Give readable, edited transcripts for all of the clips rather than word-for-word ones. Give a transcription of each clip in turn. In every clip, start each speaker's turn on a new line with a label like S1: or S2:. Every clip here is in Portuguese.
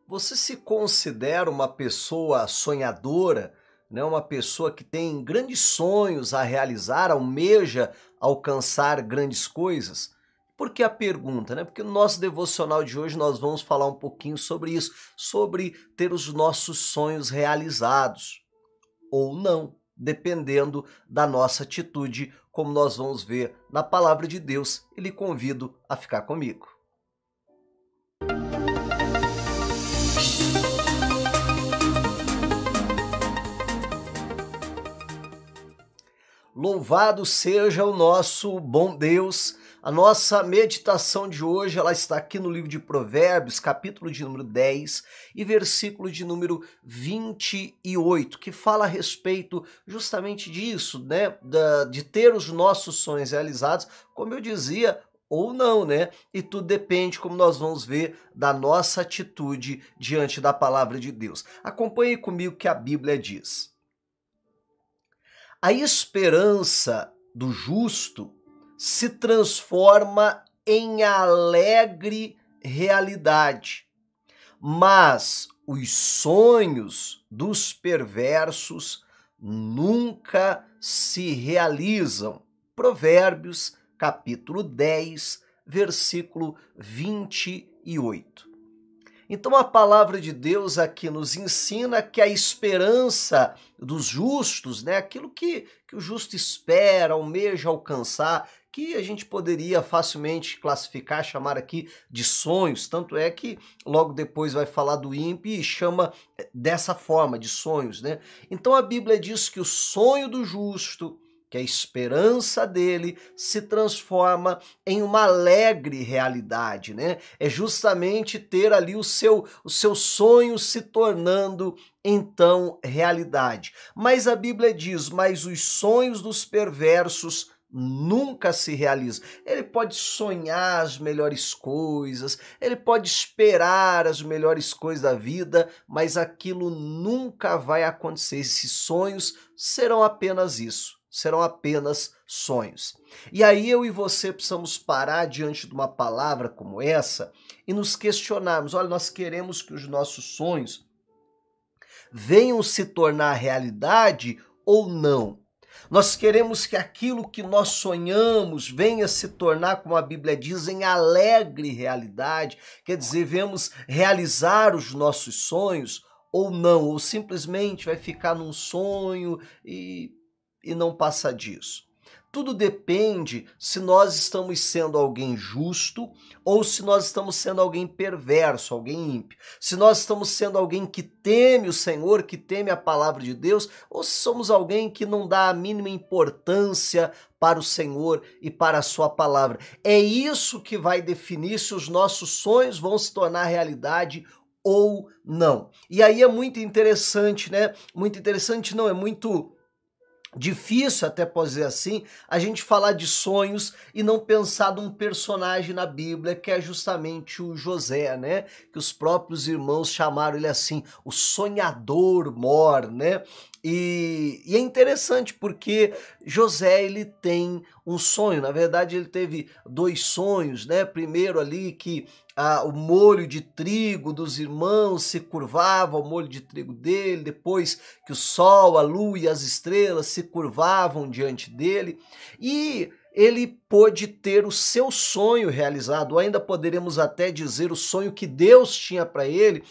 S1: Você se considera uma pessoa sonhadora, né? Uma pessoa que tem grandes sonhos a realizar, almeja alcançar grandes coisas? Por que a pergunta, né? Porque no nosso devocional de hoje nós vamos falar um pouquinho sobre isso, sobre ter os nossos sonhos realizados ou não, dependendo da nossa atitude, como nós vamos ver na palavra de Deus. E lhe convido a ficar comigo. Louvado seja o nosso bom Deus. A nossa meditação de hoje, ela está aqui no livro de Provérbios, capítulo de número 10 e versículo de número 28, que fala a respeito justamente disso, né? De ter os nossos sonhos realizados, como eu dizia, ou não, né? E tudo depende, como nós vamos ver, da nossa atitude diante da palavra de Deus. Acompanhe comigo o que a Bíblia diz. A esperança do justo se transforma em alegre realidade, mas os sonhos dos perversos nunca se realizam. Provérbios, capítulo 10, versículo 28. Então a palavra de Deus aqui nos ensina que a esperança dos justos, né, aquilo que o justo espera, almeja alcançar, que a gente poderia facilmente classificar, chamar aqui de sonhos, tanto é que logo depois vai falar do ímpio e chama dessa forma, de sonhos, né? Então a Bíblia diz que o sonho do justo, que a esperança dele se transforma em uma alegre realidade, né? É justamente ter ali o seu sonho se tornando então realidade. Mas a Bíblia diz, mas os sonhos dos perversos nunca se realizam. Ele pode sonhar as melhores coisas, ele pode esperar as melhores coisas da vida, mas aquilo nunca vai acontecer. Esses sonhos serão apenas isso. Serão apenas sonhos. E aí eu e você precisamos parar diante de uma palavra como essa e nos questionarmos, olha, nós queremos que os nossos sonhos venham se tornar realidade ou não? Nós queremos que aquilo que nós sonhamos venha se tornar, como a Bíblia diz, em alegre realidade, quer dizer, vemos realizar os nossos sonhos ou não, ou simplesmente vai ficar num sonho e não passa disso. Tudo depende se nós estamos sendo alguém justo ou se nós estamos sendo alguém perverso, alguém ímpio. Se nós estamos sendo alguém que teme o Senhor, que teme a palavra de Deus, ou se somos alguém que não dá a mínima importância para o Senhor e para a sua palavra. É isso que vai definir se os nossos sonhos vão se tornar realidade ou não. E aí é muito interessante, né? Muito interessante não, é muito difícil, até posso dizer assim, a gente falar de sonhos e não pensar num personagem na Bíblia que é justamente o José, né? Que os próprios irmãos chamaram ele assim, o sonhador mor, né? E é interessante porque José, ele tem um sonho, na verdade ele teve dois sonhos, né? Primeiro ali que o molho de trigo dos irmãos se curvava ao molho de trigo dele, depois que o sol, a lua e as estrelas se curvavam diante dele, e ele pôde ter o seu sonho realizado, ou ainda poderemos até dizer o sonho que Deus tinha para ele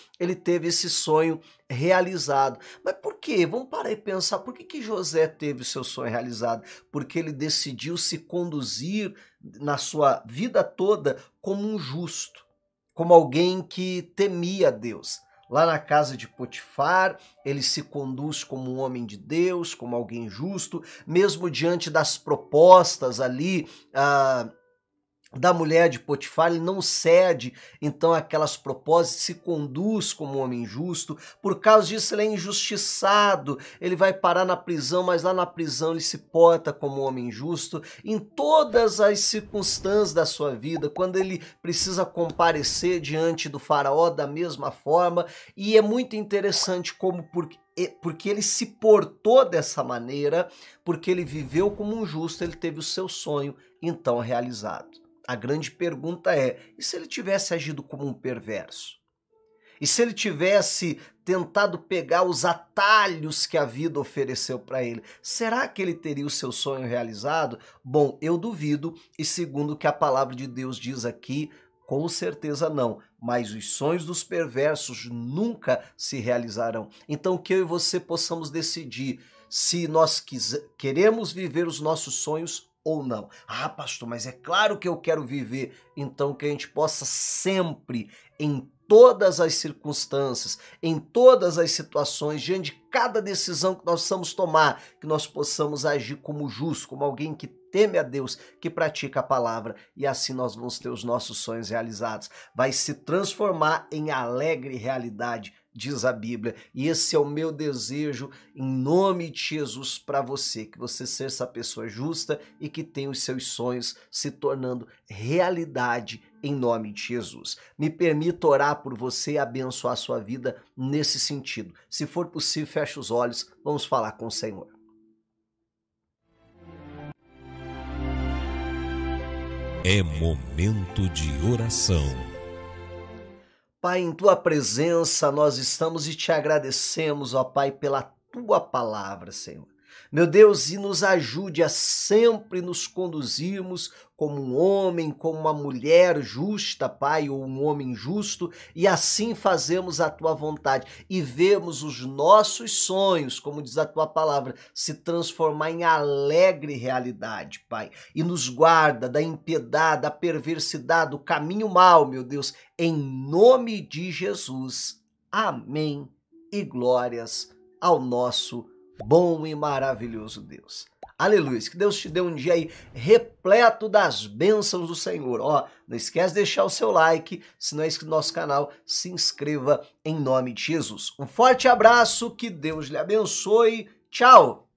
S1: teve esse sonho realizado. Mas por quê? Vamos parar e pensar, por que José teve o seu sonho realizado? Porque ele decidiu se conduzir na sua vida toda como um justo, como alguém que temia a Deus. Lá na casa de Potifar, ele se conduz como um homem de Deus, como alguém justo, mesmo diante das propostas ali da mulher de Potifar, ele não cede então aquelas propostas, se conduz como um homem justo. Por causa disso ele é injustiçado, ele vai parar na prisão, mas lá na prisão ele se porta como um homem justo. Em todas as circunstâncias da sua vida, quando ele precisa comparecer diante do faraó da mesma forma, e é muito interessante como porque ele se portou dessa maneira, porque ele viveu como um justo, ele teve o seu sonho então realizado. A grande pergunta é, e se ele tivesse agido como um perverso? E se ele tivesse tentado pegar os atalhos que a vida ofereceu para ele, será que ele teria o seu sonho realizado? Bom, eu duvido, e segundo o que a palavra de Deus diz aqui, com certeza não, mas os sonhos dos perversos nunca se realizarão. Então que eu e você possamos decidir se nós queremos viver os nossos sonhos ou não. Ah, pastor, mas é claro que eu quero viver. Então que a gente possa sempre, em todas as circunstâncias, em todas as situações, diante de cada decisão que nós possamos tomar, que nós possamos agir como justo, como alguém que teme a Deus, que pratica a palavra, e assim nós vamos ter os nossos sonhos realizados. Vai se transformar em alegre realidade, diz a Bíblia. E esse é o meu desejo em nome de Jesus para você, que você seja essa pessoa justa e que tenha os seus sonhos se tornando realidade em nome de Jesus. Me permita orar por você e abençoar a sua vida nesse sentido. Se for possível, feche os olhos, vamos falar com o Senhor.
S2: É momento de oração.
S1: Pai, em tua presença nós estamos e te agradecemos, ó Pai, pela tua palavra, Senhor. Meu Deus, e nos ajude a sempre nos conduzirmos como um homem, como uma mulher justa, Pai, ou um homem justo, e assim fazemos a tua vontade e vemos os nossos sonhos, como diz a tua palavra, se transformar em alegre realidade, Pai. E nos guarda da impiedade, da perversidade, do caminho mau, meu Deus, em nome de Jesus. Amém e glórias ao nosso bom e maravilhoso Deus. Aleluia. Que Deus te dê um dia aí repleto das bênçãos do Senhor. Ó, não esquece de deixar o seu like, se não é inscrito no nosso canal, se inscreva em nome de Jesus. Um forte abraço, que Deus lhe abençoe. Tchau!